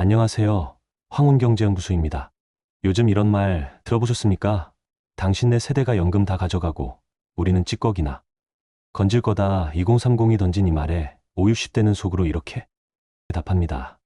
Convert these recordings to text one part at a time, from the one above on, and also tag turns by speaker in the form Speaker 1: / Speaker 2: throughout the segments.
Speaker 1: 안녕하세요. 황운경제연구소입니다. 요즘 이런 말 들어보셨습니까? 당신네 세대가 연금 다 가져가고 우리는 찌꺼기나 건질 거다 2030이 던진 이 말에 5, 60대는 속으로 이렇게 답합니다.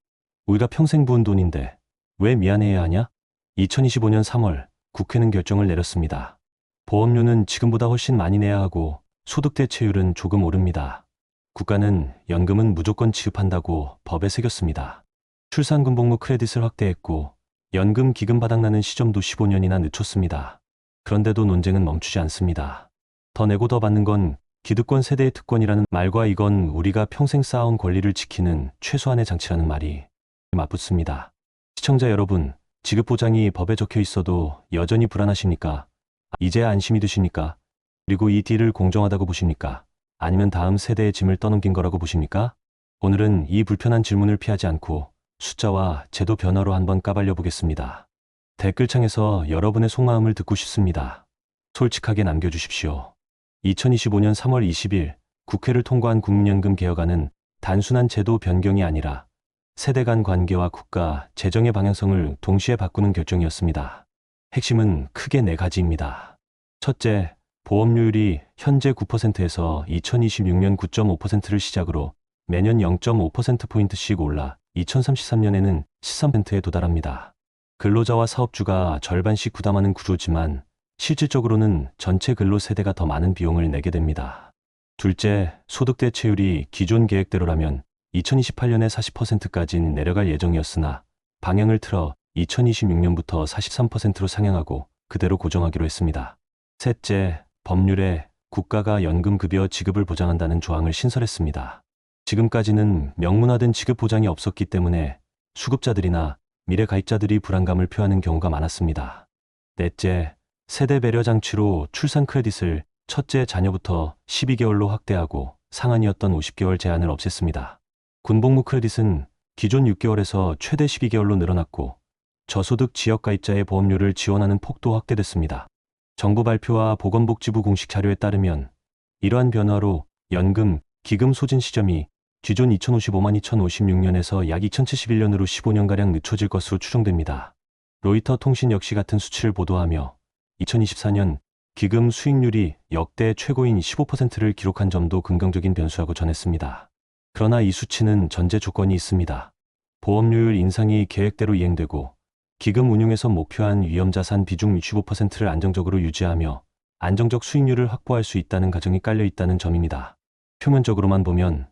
Speaker 1: 우리가 평생 부은 돈인데 왜 미안해야 하냐? 2025년 3월 국회는 결정을 내렸습니다. 보험료는 지금보다 훨씬 많이 내야 하고 소득 대체율은 조금 오릅니다. 국가는 연금은 무조건 지급한다고 법에 새겼습니다. 출산금복무 크레딧을 확대했고 연금 기금 바닥나는 시점도 15년이나 늦췄습니다. 그런데도 논쟁은 멈추지 않습니다. 더 내고 더 받는 건 기득권 세대의 특권이라는 말과 이건 우리가 평생 쌓아온 권리를 지키는 최소한의 장치라는 말이 맞붙습니다. 시청자 여러분, 지급보장이 법에 적혀 있어도 여전히 불안하십니까? 이제야 안심이 드십니까? 그리고 이 딜을 공정하다고 보십니까? 아니면 다음 세대의 짐을 떠넘긴 거라고 보십니까? 오늘은 이 불편한 질문을 피하지 않고 숫자와 제도 변화로 한번 까발려 보겠습니다. 댓글창에서 여러분의 속마음을 듣고 싶습니다. 솔직하게 남겨주십시오. 2025년 3월 20일 국회를 통과한 국민연금 개혁안은 단순한 제도 변경이 아니라 세대 간 관계와 국가 재정의 방향성을 동시에 바꾸는 결정이었습니다. 핵심은 크게 네 가지입니다. 첫째, 보험료율이 현재 9%에서 2026년 9.5%를 시작으로 매년 0.5%포인트씩 올라 2033년에는 13%에 도달합니다. 근로자와 사업주가 절반씩 부담하는 구조지만 실질적으로는 전체 근로 세대가 더 많은 비용을 내게 됩니다. 둘째, 소득 대체율이 기존 계획대로라면 2028년에 40%까지는 내려갈 예정이었으나 방향을 틀어 2026년부터 43%로 상향하고 그대로 고정하기로 했습니다. 셋째, 법률에 국가가 연금급여 지급을 보장한다는 조항을 신설했습니다. 지금까지는 명문화된 지급 보장이 없었기 때문에 수급자들이나 미래 가입자들이 불안감을 표하는 경우가 많았습니다. 넷째, 세대 배려 장치로 출산 크레딧을 첫째 자녀부터 12개월로 확대하고 상한이었던 50개월 제한을 없앴습니다. 군복무 크레딧은 기존 6개월에서 최대 12개월로 늘어났고 저소득 지역 가입자의 보험료를 지원하는 폭도 확대됐습니다. 정부 발표와 보건복지부 공식 자료에 따르면 이러한 변화로 연금, 기금 소진 시점이 기존 2055만 2056년에서 약 2071년으로 15년가량 늦춰질 것으로 추정됩니다. 로이터 통신 역시 같은 수치를 보도하며 2024년 기금 수익률이 역대 최고인 15%를 기록한 점도 긍정적인 변수라고 전했습니다. 그러나 이 수치는 전제 조건이 있습니다. 보험료율 인상이 계획대로 이행되고 기금 운용에서 목표한 위험자산 비중 65%를 안정적으로 유지하며 안정적 수익률을 확보할 수 있다는 가정이 깔려 있다는 점입니다. 표면적으로만 보면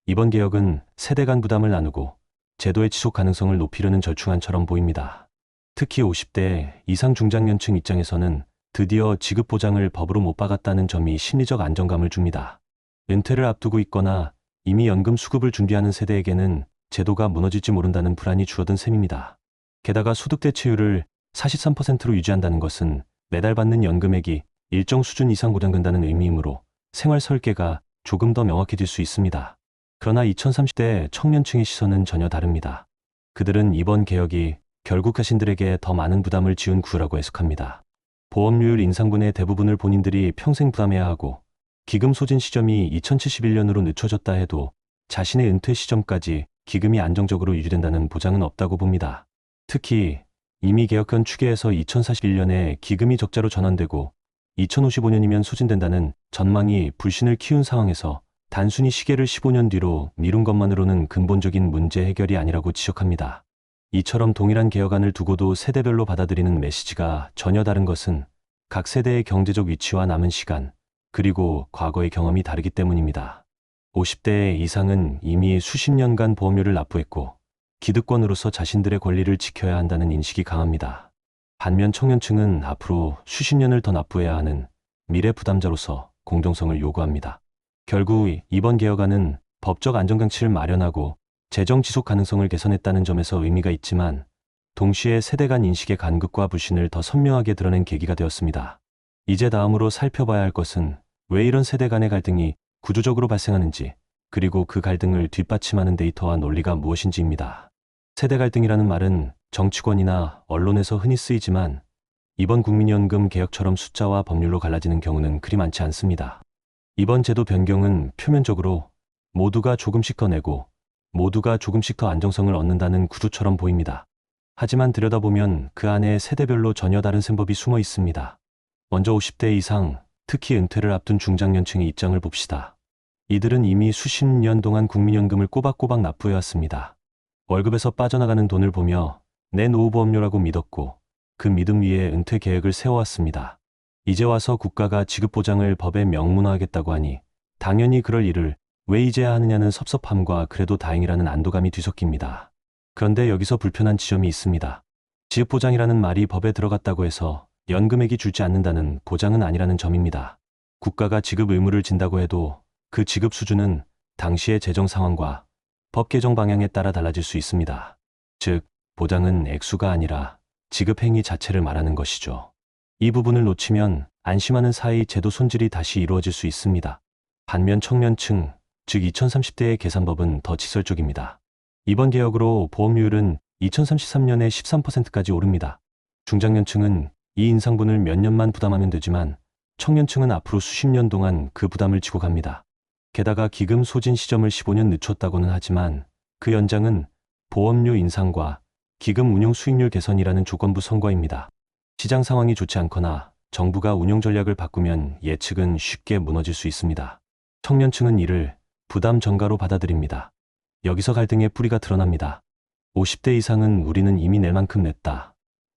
Speaker 1: 이번 개혁은 세대 간 부담을 나누고 제도의 지속 가능성을 높이려는 절충안처럼 보입니다. 특히 50대 이상 중장년층 입장에서는 드디어 지급 보장을 법으로 못 박았다는 점이 심리적 안정감을 줍니다. 은퇴를 앞두고 있거나 이미 연금 수급을 준비하는 세대에게는 제도가 무너질지 모른다는 불안이 줄어든 셈입니다. 게다가 소득 대체율을 43%로 유지한다는 것은 매달 받는 연금액이 일정 수준 이상 보장된다는 의미이므로 생활 설계가 조금 더 명확해질 수 있습니다. 그러나 2030대 청년층의 시선은 전혀 다릅니다. 그들은 이번 개혁이 결국 자신들에게 더 많은 부담을 지운 구라고 해석합니다. 보험료율 인상분의 대부분을 본인들이 평생 부담해야 하고 기금 소진 시점이 2071년으로 늦춰졌다 해도 자신의 은퇴 시점까지 기금이 안정적으로 유지된다는 보장은 없다고 봅니다. 특히 이미 개혁한 추계에서 2041년에 기금이 적자로 전환되고 2055년이면 소진된다는 전망이 불신을 키운 상황에서 단순히 시계를 15년 뒤로 미룬 것만으로는 근본적인 문제 해결이 아니라고 지적합니다. 이처럼 동일한 개혁안을 두고도 세대별로 받아들이는 메시지가 전혀 다른 것은 각 세대의 경제적 위치와 남은 시간, 그리고 과거의 경험이 다르기 때문입니다. 50대 이상은 이미 수십 년간 보험료를 납부했고 기득권으로서 자신들의 권리를 지켜야 한다는 인식이 강합니다. 반면 청년층은 앞으로 수십 년을 더 납부해야 하는 미래 부담자로서 공정성을 요구합니다. 결국 이번 개혁안은 법적 안정장치를 마련하고 재정 지속 가능성을 개선했다는 점에서 의미가 있지만 동시에 세대 간 인식의 간극과 불신을 더 선명하게 드러낸 계기가 되었습니다. 이제 다음으로 살펴봐야 할 것은 왜 이런 세대 간의 갈등이 구조적으로 발생하는지, 그리고 그 갈등을 뒷받침하는 데이터와 논리가 무엇인지입니다. 세대 갈등이라는 말은 정치권이나 언론에서 흔히 쓰이지만 이번 국민연금 개혁처럼 숫자와 법률로 갈라지는 경우는 그리 많지 않습니다. 이번 제도 변경은 표면적으로 모두가 조금씩 더 내고 모두가 조금씩 더 안정성을 얻는다는 구조처럼 보입니다. 하지만 들여다보면 그 안에 세대별로 전혀 다른 셈법이 숨어 있습니다. 먼저 50대 이상, 특히 은퇴를 앞둔 중장년층의 입장을 봅시다. 이들은 이미 수십 년 동안 국민연금을 꼬박꼬박 납부해왔습니다. 월급에서 빠져나가는 돈을 보며 내 노후보험료라고 믿었고 그 믿음 위에 은퇴 계획을 세워왔습니다. 이제 와서 국가가 지급보장을 법에 명문화하겠다고 하니 당연히 그럴 일을 왜 이제야 하느냐는 섭섭함과 그래도 다행이라는 안도감이 뒤섞입니다. 그런데 여기서 불편한 지점이 있습니다. 지급보장이라는 말이 법에 들어갔다고 해서 연금액이 줄지 않는다는 보장은 아니라는 점입니다. 국가가 지급 의무를 진다고 해도 그 지급 수준은 당시의 재정 상황과 법 개정 방향에 따라 달라질 수 있습니다. 즉, 보장은 액수가 아니라 지급 행위 자체를 말하는 것이죠. 이 부분을 놓치면 안심하는 사이 제도 손질이 다시 이루어질 수 있습니다. 반면 청년층, 즉 2030대의 계산법은 더 직설적입니다. 이번 개혁으로 보험료율은 2033년에 13%까지 오릅니다. 중장년층은 이 인상분을 몇 년만 부담하면 되지만 청년층은 앞으로 수십 년 동안 그 부담을 지고 갑니다. 게다가 기금 소진 시점을 15년 늦췄다고는 하지만 그 연장은 보험료 인상과 기금 운용 수익률 개선이라는 조건부 선거입니다. 시장 상황이 좋지 않거나 정부가 운용 전략을 바꾸면 예측은 쉽게 무너질 수 있습니다. 청년층은 이를 부담 전가로 받아들입니다. 여기서 갈등의 뿌리가 드러납니다. 50대 이상은 우리는 이미 낼 만큼 냈다.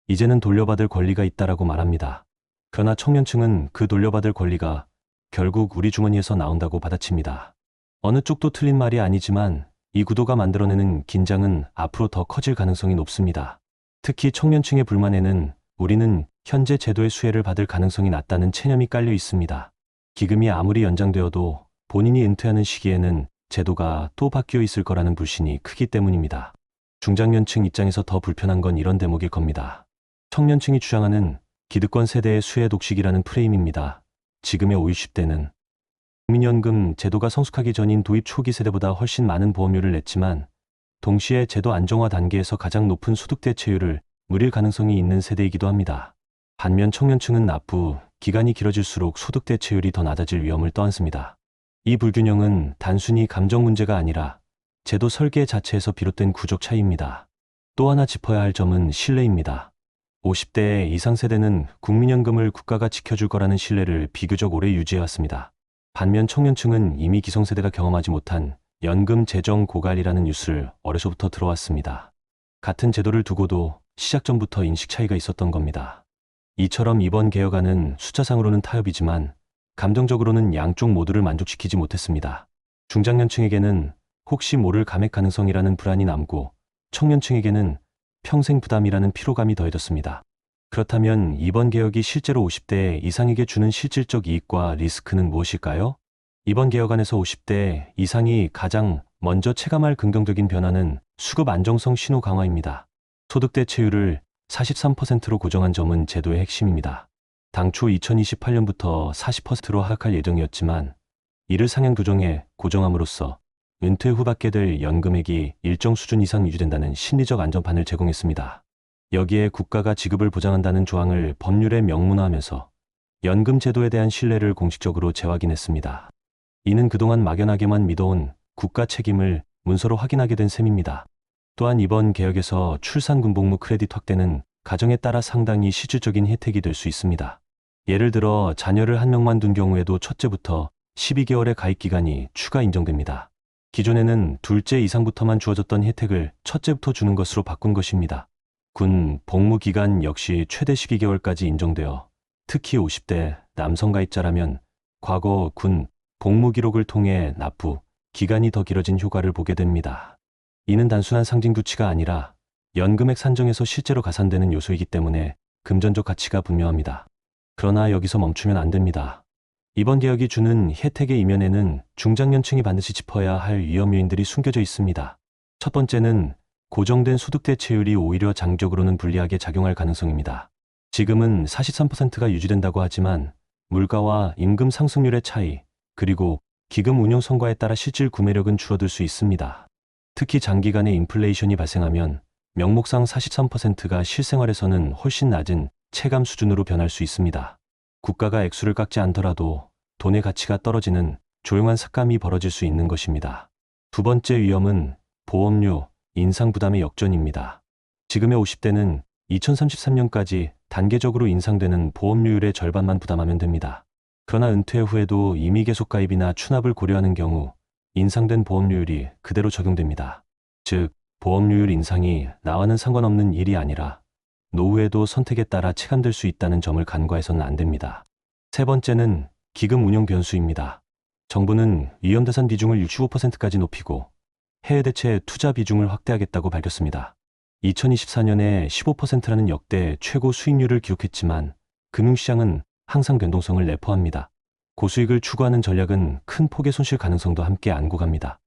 Speaker 1: 이제는 돌려받을 권리가 있다라고 말합니다. 그러나 청년층은 그 돌려받을 권리가 결국 우리 주머니에서 나온다고 받아칩니다. 어느 쪽도 틀린 말이 아니지만 이 구도가 만들어내는 긴장은 앞으로 더 커질 가능성이 높습니다. 특히 청년층의 불만에는 우리는 현재 제도의 수혜를 받을 가능성이 낮다는 체념이 깔려 있습니다. 기금이 아무리 연장되어도 본인이 은퇴하는 시기에는 제도가 또 바뀌어 있을 거라는 불신이 크기 때문입니다. 중장년층 입장에서 더 불편한 건 이런 대목일 겁니다. 청년층이 주장하는 기득권 세대의 수혜 독식이라는 프레임입니다. 지금의 50대는 국민연금 제도가 성숙하기 전인 도입 초기 세대보다 훨씬 많은 보험료를 냈지만 동시에 제도 안정화 단계에서 가장 높은 소득 대체율을 누릴 가능성이 있는 세대이기도 합니다. 반면 청년층은 납부 기간이 길어질수록 소득 대체율이 더 낮아질 위험을 떠안습니다. 이 불균형은 단순히 감정 문제가 아니라 제도 설계 자체에서 비롯된 구조 차이입니다. 또 하나 짚어야 할 점은 신뢰입니다. 50대 이상 세대는 국민연금을 국가가 지켜줄 거라는 신뢰를 비교적 오래 유지해왔습니다. 반면 청년층은 이미 기성세대가 경험하지 못한 연금 재정 고갈이라는 뉴스를 어려서부터 들어왔습니다. 같은 제도를 두고도 시작 전부터 인식 차이가 있었던 겁니다. 이처럼 이번 개혁안은 숫자상으로는 타협이지만 감정적으로는 양쪽 모두를 만족시키지 못했습니다. 중장년층에게는 혹시 모를 감액 가능성이라는 불안이 남고 청년층에게는 평생 부담이라는 피로감이 더해졌습니다. 그렇다면 이번 개혁이 실제로 50대 이상에게 주는 실질적 이익과 리스크는 무엇일까요? 이번 개혁안에서 50대 이상이 가장 먼저 체감할 긍정적인 변화는 수급 안정성 신호 강화입니다. 소득 대체율을 43%로 고정한 점은 제도의 핵심입니다. 당초 2028년부터 40%로 하락할 예정이었지만 이를 상향 조정해 고정함으로써 은퇴 후 받게 될 연금액이 일정 수준 이상 유지된다는 심리적 안전판을 제공했습니다. 여기에 국가가 지급을 보장한다는 조항을 법률에 명문화하면서 연금 제도에 대한 신뢰를 공식적으로 재확인했습니다. 이는 그동안 막연하게만 믿어온 국가 책임을 문서로 확인하게 된 셈입니다. 또한 이번 개혁에서 출산군복무 크레딧 확대는 가정에 따라 상당히 실질적인 혜택이 될 수 있습니다. 예를 들어 자녀를 한 명만 둔 경우에도 첫째부터 12개월의 가입 기간이 추가 인정됩니다. 기존에는 둘째 이상부터만 주어졌던 혜택을 첫째부터 주는 것으로 바꾼 것입니다. 군 복무 기간 역시 최대 12개월까지 인정되어 특히 50대 남성 가입자라면 과거 군 복무 기록을 통해 납부 기간이 더 길어진 효과를 보게 됩니다. 이는 단순한 상징 조치가 아니라 연금액 산정에서 실제로 가산되는 요소이기 때문에 금전적 가치가 분명합니다. 그러나 여기서 멈추면 안 됩니다. 이번 개혁이 주는 혜택의 이면에는 중장년층이 반드시 짚어야 할 위험 요인들이 숨겨져 있습니다. 첫 번째는 고정된 소득 대체율이 오히려 장기적으로는 불리하게 작용할 가능성입니다. 지금은 43%가 유지된다고 하지만 물가와 임금 상승률의 차이, 그리고 기금 운용 성과에 따라 실질 구매력은 줄어들 수 있습니다. 특히 장기간의 인플레이션이 발생하면 명목상 43%가 실생활에서는 훨씬 낮은 체감 수준으로 변할 수 있습니다. 국가가 액수를 깎지 않더라도 돈의 가치가 떨어지는 조용한 삭감이 벌어질 수 있는 것입니다. 두 번째 위험은 보험료, 인상 부담의 역전입니다. 지금의 50대는 2033년까지 단계적으로 인상되는 보험료율의 절반만 부담하면 됩니다. 그러나 은퇴 후에도 임의 계속 가입이나 추납을 고려하는 경우 인상된 보험료율이 그대로 적용됩니다. 즉, 보험료율 인상이 나와는 상관없는 일이 아니라 노후에도 선택에 따라 체감될 수 있다는 점을 간과해서는 안 됩니다. 세 번째는 기금 운용 변수입니다. 정부는 위험자산 비중을 65%까지 높이고 해외 대체 투자 비중을 확대하겠다고 밝혔습니다. 2024년에 15%라는 역대 최고 수익률을 기록했지만 금융시장은 항상 변동성을 내포합니다. 고수익을 추구하는 전략은 큰 폭의 손실 가능성도 함께 안고 갑니다.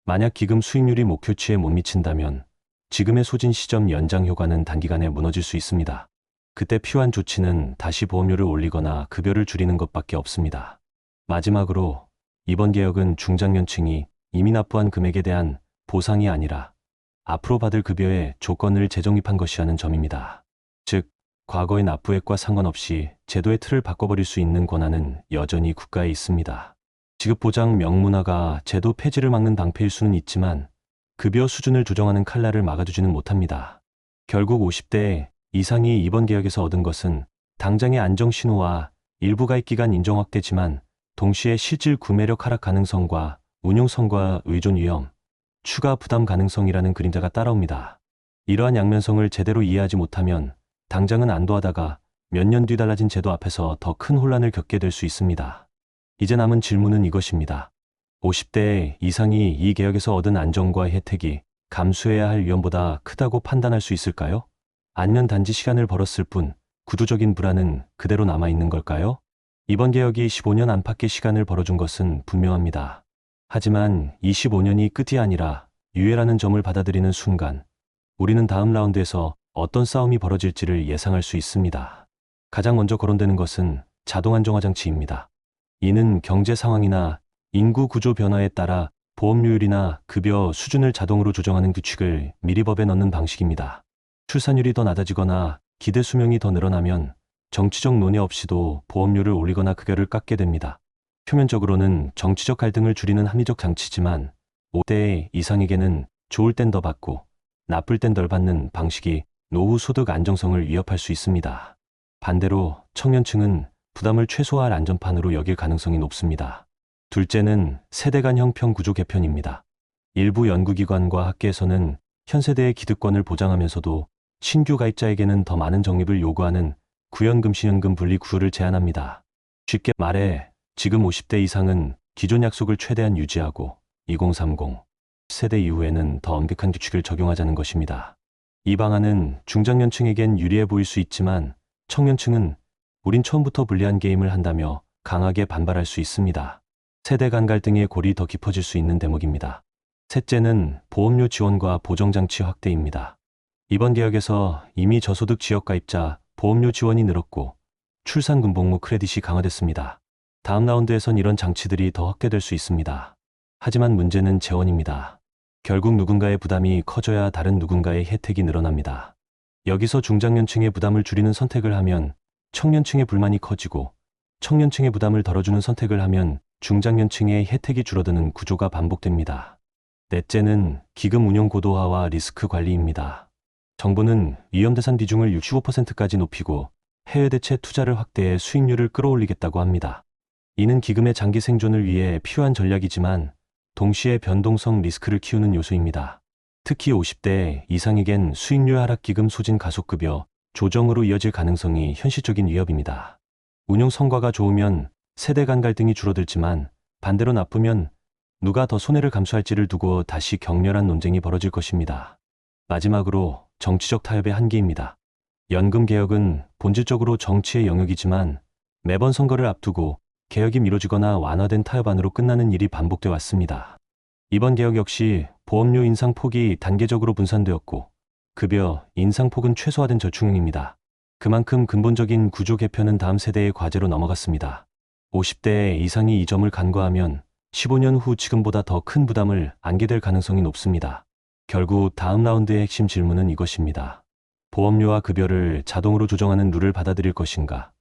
Speaker 1: 만약 기금 수익률이 목표치에 못 미친다면 지금의 소진 시점 연장 효과는 단기간에 무너질 수 있습니다. 그때 필요한 조치는 다시 보험료를 올리거나 급여를 줄이는 것밖에 없습니다. 마지막으로 이번 개혁은 중장년층이 이미 납부한 금액에 대한 보상이 아니라 앞으로 받을 급여의 조건을 재정립한 것이라는 점입니다. 즉, 과거의 납부액과 상관없이 제도의 틀을 바꿔버릴 수 있는 권한은 여전히 국가에 있습니다. 지급보장 명문화가 제도 폐지를 막는 방패일 수는 있지만 급여 수준을 조정하는 칼날을 막아주지는 못합니다. 결국 50대 이상이 이번 개혁에서 얻은 것은 당장의 안정 신호와 일부 가입기간 인정 확대지만 동시에 실질 구매력 하락 가능성과 운용성과 의존 위험, 추가 부담 가능성이라는 그림자가 따라옵니다. 이러한 양면성을 제대로 이해하지 못하면 당장은 안도하다가 몇 년 뒤 달라진 제도 앞에서 더 큰 혼란을 겪게 될 수 있습니다. 이제 남은 질문은 이것입니다. 50대 이상이 이 개혁에서 얻은 안정과 혜택이 감수해야 할 위험보다 크다고 판단할 수 있을까요? 아니면 단지 시간을 벌었을 뿐 구조적인 불안은 그대로 남아있는 걸까요? 이번 개혁이 15년 안팎의 시간을 벌어준 것은 분명합니다. 하지만 25년이 끝이 아니라 유예라는 점을 받아들이는 순간 우리는 다음 라운드에서 어떤 싸움이 벌어질지를 예상할 수 있습니다. 가장 먼저 거론되는 것은 자동 안정화 장치입니다. 이는 경제 상황이나 인구 구조 변화에 따라 보험료율이나 급여 수준을 자동으로 조정하는 규칙을 미리 법에 넣는 방식입니다. 출산율이 더 낮아지거나 기대 수명이 더 늘어나면 정치적 논의 없이도 보험료를 올리거나 급여를 깎게 됩니다. 표면적으로는 정치적 갈등을 줄이는 합리적 장치지만 50대 이상에게는 좋을 땐 더 받고 나쁠 땐 덜 받는 방식이 노후 소득 안정성을 위협할 수 있습니다. 반대로 청년층은 부담을 최소화할 안전판으로 여길 가능성이 높습니다. 둘째는 세대 간 형평 구조 개편입니다. 일부 연구기관과 학계에서는 현 세대의 기득권을 보장하면서도 신규 가입자에게는 더 많은 적립을 요구하는 구연금 신연금 분리 구조를 제안합니다. 쉽게 말해 지금 50대 이상은 기존 약속을 최대한 유지하고 2030 세대 이후에는 더 엄격한 규칙을 적용하자는 것입니다. 이 방안은 중장년층에겐 유리해 보일 수 있지만 청년층은 우린 처음부터 불리한 게임을 한다며 강하게 반발할 수 있습니다. 세대 간 갈등의 골이 더 깊어질 수 있는 대목입니다. 셋째는 보험료 지원과 보정장치 확대입니다. 이번 개혁에서 이미 저소득 지역 가입자 보험료 지원이 늘었고 출산군복무 크레딧이 강화됐습니다. 다음 라운드에선 이런 장치들이 더 확대될 수 있습니다. 하지만 문제는 재원입니다. 결국 누군가의 부담이 커져야 다른 누군가의 혜택이 늘어납니다. 여기서 중장년층의 부담을 줄이는 선택을 하면 청년층의 불만이 커지고 청년층의 부담을 덜어주는 선택을 하면 중장년층의 혜택이 줄어드는 구조가 반복됩니다. 넷째는 기금 운용 고도화와 리스크 관리입니다. 정부는 위험자산 비중을 65%까지 높이고 해외 대체 투자를 확대해 수익률을 끌어올리겠다고 합니다. 이는 기금의 장기 생존을 위해 필요한 전략이지만 동시에 변동성 리스크를 키우는 요소입니다. 특히 50대 이상에겐 수익률 하락 기금 소진 가속급여 조정으로 이어질 가능성이 현실적인 위협입니다. 운용 성과가 좋으면 세대 간 갈등이 줄어들지만 반대로 나쁘면 누가 더 손해를 감수할지를 두고 다시 격렬한 논쟁이 벌어질 것입니다. 마지막으로 정치적 타협의 한계입니다. 연금 개혁은 본질적으로 정치의 영역이지만 매번 선거를 앞두고 개혁이 미뤄지거나 완화된 타협 안으로 끝나는 일이 반복돼 왔습니다. 이번 개혁 역시 보험료 인상 폭이 단계적으로 분산되었고 급여 인상폭은 최소화된 저축률입니다. 그만큼 근본적인 구조 개편은 다음 세대의 과제로 넘어갔습니다. 50대 이상이 이 점을 간과하면 15년 후 지금보다 더 큰 부담을 안게 될 가능성이 높습니다. 결국 다음 라운드의 핵심 질문은 이것입니다. 보험료와 급여를 자동으로 조정하는 룰을 받아들일 것인가?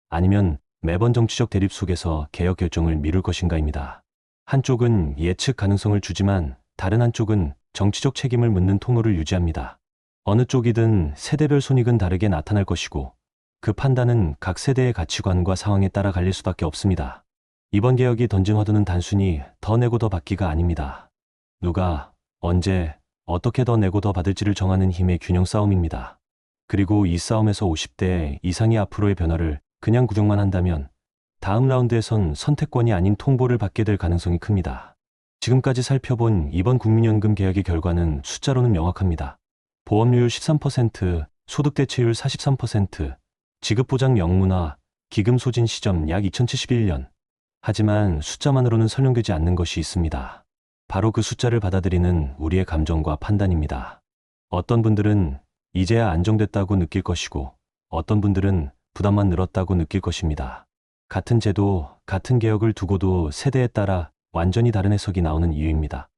Speaker 1: 아니면 매번 정치적 대립 속에서 개혁 결정을 미룰 것인가입니다. 한쪽은 예측 가능성을 주지만 다른 한쪽은 정치적 책임을 묻는 통로를 유지합니다. 어느 쪽이든 세대별 손익은 다르게 나타날 것이고 그 판단은 각 세대의 가치관과 상황에 따라 갈릴 수밖에 없습니다. 이번 개혁이 던진 화두는 단순히 더 내고 더 받기가 아닙니다. 누가, 언제, 어떻게 더 내고 더 받을지를 정하는 힘의 균형 싸움입니다. 그리고 이 싸움에서 50대 이상이 앞으로의 변화를 그냥 구경만 한다면 다음 라운드에선 선택권이 아닌 통보를 받게 될 가능성이 큽니다. 지금까지 살펴본 이번 국민연금 개혁의 결과는 숫자로는 명확합니다. 보험료율 13%, 소득 대체율 43%, 지급보장 명문화, 기금 소진 시점 약 2071년. 하지만 숫자만으로는 설명되지 않는 것이 있습니다. 바로 그 숫자를 받아들이는 우리의 감정과 판단입니다. 어떤 분들은 이제야 안정됐다고 느낄 것이고 어떤 분들은 부담만 늘었다고 느낄 것입니다. 같은 제도, 같은 개혁을 두고도 세대에 따라 완전히 다른 해석이 나오는 이유입니다.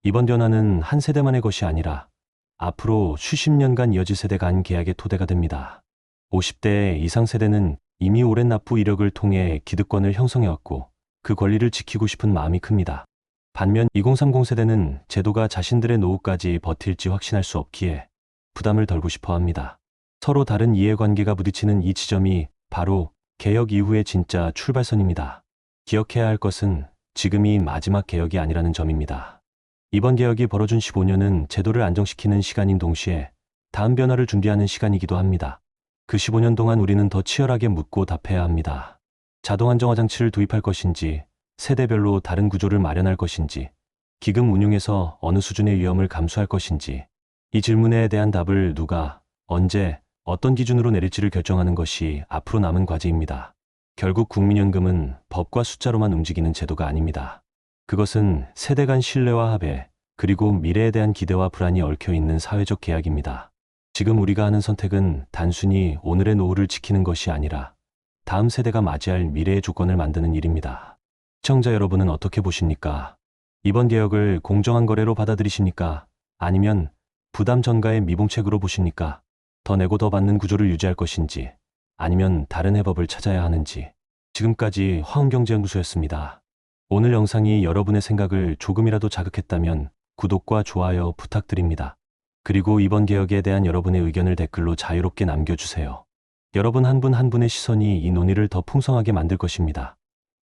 Speaker 1: 이번 변화는 한 세대만의 것이 아니라 앞으로 수십 년간 이어질 세대 간 계약의 토대가 됩니다. 50대 이상 세대는 이미 오랜 납부 이력을 통해 기득권을 형성해왔고 그 권리를 지키고 싶은 마음이 큽니다. 반면 2030 세대는 제도가 자신들의 노후까지 버틸지 확신할 수 없기에 부담을 덜고 싶어 합니다. 서로 다른 이해관계가 부딪히는 이 지점이 바로 개혁 이후의 진짜 출발선입니다. 기억해야 할 것은 지금이 마지막 개혁이 아니라는 점입니다. 이번 개혁이 벌어준 15년은 제도를 안정시키는 시간인 동시에 다음 변화를 준비하는 시간이기도 합니다. 그 15년 동안 우리는 더 치열하게 묻고 답해야 합니다. 자동 안정화 장치를 도입할 것인지, 세대별로 다른 구조를 마련할 것인지, 기금 운용에서 어느 수준의 위험을 감수할 것인지, 이 질문에 대한 답을 누가, 언제, 어떤 기준으로 내릴지를 결정하는 것이 앞으로 남은 과제입니다. 결국 국민연금은 법과 숫자로만 움직이는 제도가 아닙니다. 그것은 세대 간 신뢰와 합의, 그리고 미래에 대한 기대와 불안이 얽혀 있는 사회적 계약입니다. 지금 우리가 하는 선택은 단순히 오늘의 노후를 지키는 것이 아니라 다음 세대가 맞이할 미래의 조건을 만드는 일입니다. 시청자 여러분은 어떻게 보십니까? 이번 개혁을 공정한 거래로 받아들이십니까? 아니면 부담 전가의 미봉책으로 보십니까? 더 내고 더 받는 구조를 유지할 것인지, 아니면 다른 해법을 찾아야 하는지. 지금까지 화운경제연구소였습니다. 오늘 영상이 여러분의 생각을 조금이라도 자극했다면 구독과 좋아요 부탁드립니다. 그리고 이번 개혁에 대한 여러분의 의견을 댓글로 자유롭게 남겨주세요. 여러분 한 분 한 분의 시선이 이 논의를 더 풍성하게 만들 것입니다.